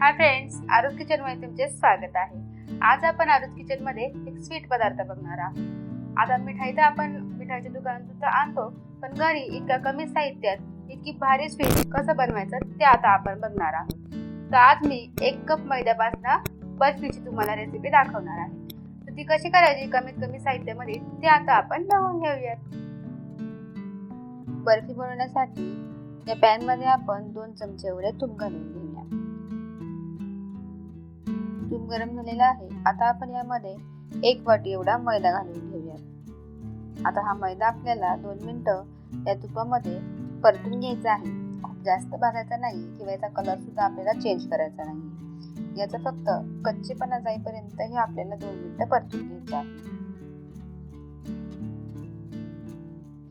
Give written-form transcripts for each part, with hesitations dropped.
Hi friends, आरूज kitchen मध्ये तुमचे स्वागत आहे। आज आपण आरूज किचन मध्ये एक स्वीट पदार्थ बघणार आहोत। आता मिठाई तर आपण मिठाईच्या दुकानातून आणतो, पण घरी इतक्या कमी साहित्यात इतकी भारी स्वीट कसं बनवायचं ते आता आपण बघणार आहोत। तर आज मी 1 कप मैद्यापासून बर्फीची तुम्हाला रेसिपी दाखवणार आहे। तर ती कशी करायची कमीत कमी साहित्यामध्ये ते आता आपण बघून घेऊयात। बर्फी बनवण्यासाठी या पॅन मध्ये आपण 2 चमचे एवढे तूप घालून घेऊया। तूप गरम झालेला आहे। आता आपण यामध्ये 1 वाटी एवढा मैदा घालून घेऊया। आता हा मैदा आपल्याला 2 मिनिटं या तुपामध्ये परतून घ्यायचा आहे। खूप जास्त भाजायचा नाही किंवा याचा कलर सुद्धा आपल्याला चेंज करायचा नाही। याचा फक्त कच्चेपणा जाईपर्यंत हे आपल्याला 2 मिनिटं परतून घ्यायचं आहे।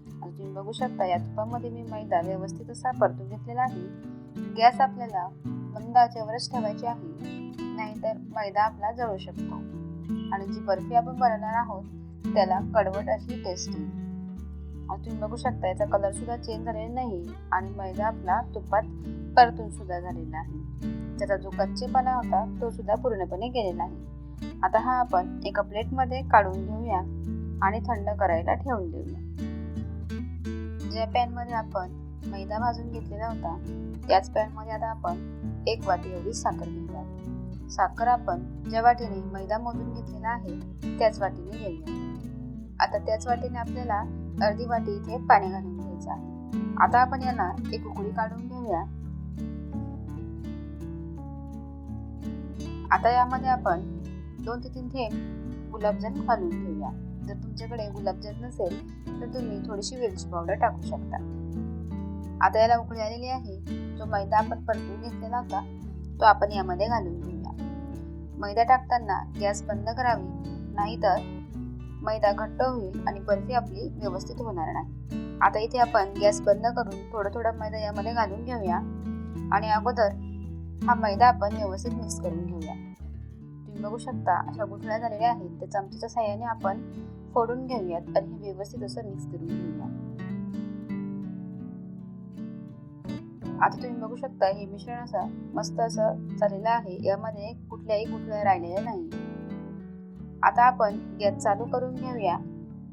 आता तुम्ही बघू शकता या तुपामध्ये मी मैदा व्यवस्थित असा परतून घेतलेला आहे। गॅस आपल्याला मंद आचेवरच ठेवायची आहे, नाहीतर मैदा आपला जळू शकतो आणि जी बर्फी आपण बनवणार आहोत त्याला कडवट अशी टेस्ट येईल। तुम्ही बघू शकता याचा कलर सुद्धा चेंज झालेला नाही आणि मैदा आपला तुपात परतून सुद्धा झालेला आहे। त्याचा जो कच्चेपणा होता तो सुद्धा पूर्णपणे गेलेला आहे। आता हा आपण एका प्लेट मध्ये काढून घेऊया आणि थंड करायला ठेवून देऊया। ज्या पॅन मध्ये आपण मैदा भाजून घेतलेला होता त्याच पॅन मध्ये आता आपण 1 वाटी एवढी साखर घेऊया। साखर आपण ज्या वाटीने मैदा मोजून घेतलेला आहे त्याच वाटीने घेऊया। आता त्याच वाटीने आपल्याला अर्धी वाटी इथे पाणी घालून घ्यायचं आहे। आता आपण याला एक उकळी काढून घेऊया। आता यामध्ये आपण 2 ते 3 थेंब गुलाबजल घालून घेऊया। जर तुमच्याकडे गुलाबजल नसेल तर तुम्ही थोडीशी वेलची पावडर टाकू शकता। आता याला उकळी आलेली आहे। जो मैदा आपण परतून घेतलेला होता तो आपण यामध्ये घालून घेऊया। मैदा टाकताना गॅस बंद करावी, नाहीतर मैदा घट्ट होईल आणि बर्फी आपली व्यवस्थित होणार नाही। आता इथे आपण गॅस बंद करून थोडा मैदा यामध्ये घालून घेऊया आणि अगोदर हा मैदा आपण व्यवस्थित मिक्स करून घेऊया। तुम्ही बघू शकता अशा गुठळ्या झालेल्या आहेत, त्या चमच्याच्या साहाय्याने आपण फोडून घेऊयात आणि हे व्यवस्थित असं मिक्स करून घेऊया। आता तुम्ही बघू शकता हे मिश्रण असं मस्त असं झालेलं आहे। यामध्ये कुठल्याही गुठळ्या राहिलेल्या नाही। आता आपण गॅस चालू करून घेऊया।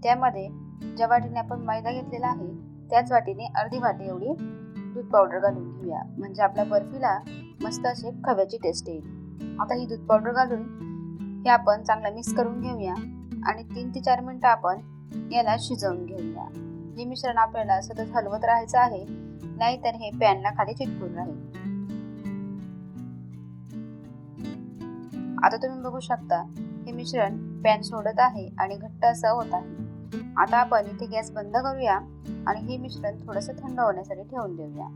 त्यामध्ये ज्या वाटीने आपण मैदा घेतलेला आहे त्याच वाटीने अर्धी वाटी एवढी दूध पावडर घालून घेऊया, म्हणजे आपल्या बर्फीला मस्त अशी खव्याची टेस्ट येईल। आता ही दूध पावडर घालून हे आपण चांगलं मिक्स करून घेऊया आणि 3 ते 4 मिनिटं आपण याला शिजवून घेऊया। हे मिश्रण आपल्याला सतत हलवत राहायचं आहे, नाहीतर हे पॅनला खाली चिटकून राहील। आता तुम्ही बघू शकता हे मिश्रण पॅन सोडत आहे आणि घट्ट असं होत आहे। आता आपण इथे गॅस बंद करूया आणि हे मिश्रण थोडंसं थंड होण्यासाठी ठेवून देऊया।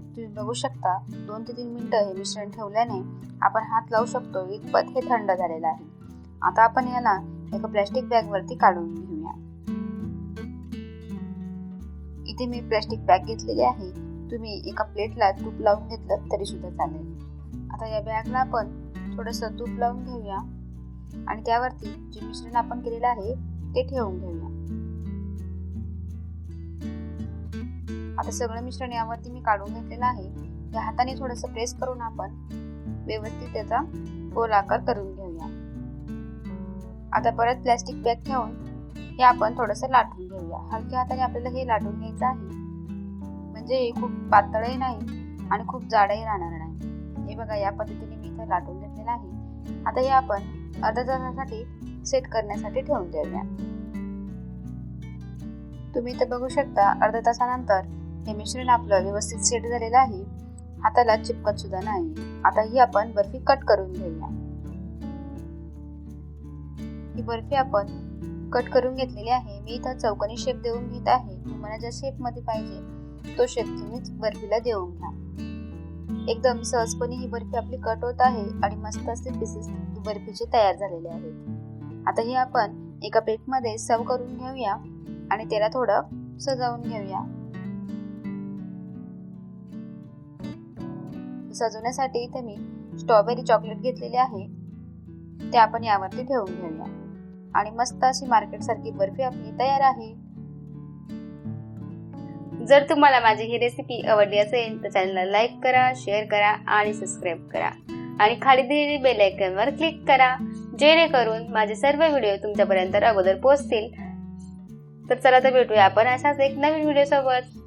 तुम्ही बघू शकता 2 ते 3 मिनिटं हे मिश्रण ठेवल्याने आपण हात लावू शकतो इतपत हे थंड झालेलं आहे। आता आपण याला एका प्लास्टिक बॅग वरती काढून घेऊया। इथे मी प्लास्टिक बॅग घेतलेली आहे, तुम्ही एका प्लेटला तूप लावून घेतलं तरी सुद्धा चालेल। आता या बॅगला आपण थोडंसं तूप लावून घेऊया आणि त्यावरती जे मिश्रण आपण केलेलं आहे ते ठेवून घेऊया। आता सगळं मिश्रण यावरती मी काढून घेतलेलं आहे। या हाताने थोडंसं प्रेस करून आपण व्यवस्थित त्याचा गोल आकार करून घेऊया। आता परत प्लास्टिक बॅग ठेवून हे आपण थोडंसं लाटून घेऊया। हलक्या हाताने आपल्याला हे लाटून घ्यायचं आहे, म्हणजे हे खूप पातळही नाही आणि खूप जाडही राहणार नाही। हे बघा या पद्धतीने मी इथे लाटून घेतलेलं आहे। आता हे आपण अर्ध्या तासासाठी सेट करण्यासाठी ठेवून देऊया। तुम्ही इथे बघू शकता अर्ध्या तासानंतर हे मिश्रण आपलं व्यवस्थित सेट झालेलं आहे, हाताला चिपकत सुद्धा नाही। आता ही आपण बर्फी कट करून घेऊया। ही बर्फी आपण कट करून घेतलेली आहे। मी इथं चौकोनी शेप देऊन घेत आहे। तुम्हाला ज्या शेप मध्ये पाहिजे तो शेप तुम्ही बर्फीला देऊन घ्या। एकदम सहजपणे ही बर्फी आपली कट होत आहे आणि मस्त असे पीसेस बर्फीचे तयार झालेले आहेत। आता हे आपण एका प्लेट मध्ये सर्व करून घेऊया आणि त्याला थोडं सजवून घेऊया। सजवण्यासाठी इथे मी स्ट्रॉबेरी चॉकलेट घेतलेले आहे, ते आपण यावरती ठेवून घेऊया आणि मस्त अशी मार्केट सारखी बर्फी आपली तयार आहे। जर तुम्हाला माझी ही रेसिपी आवडली असेल तर चॅनलला लाईक करा, शेअर करा आणि सबस्क्राईब करा आणि खाली दिलेली बेल आयकॉनवर क्लिक करा, जेणेकरून माझे सर्व व्हिडिओ तुमच्यापर्यंत अगोदर पोहोचतील. तर चला तर भेटूया आपण अशाच एक नवीन व्हिडिओ सोबत.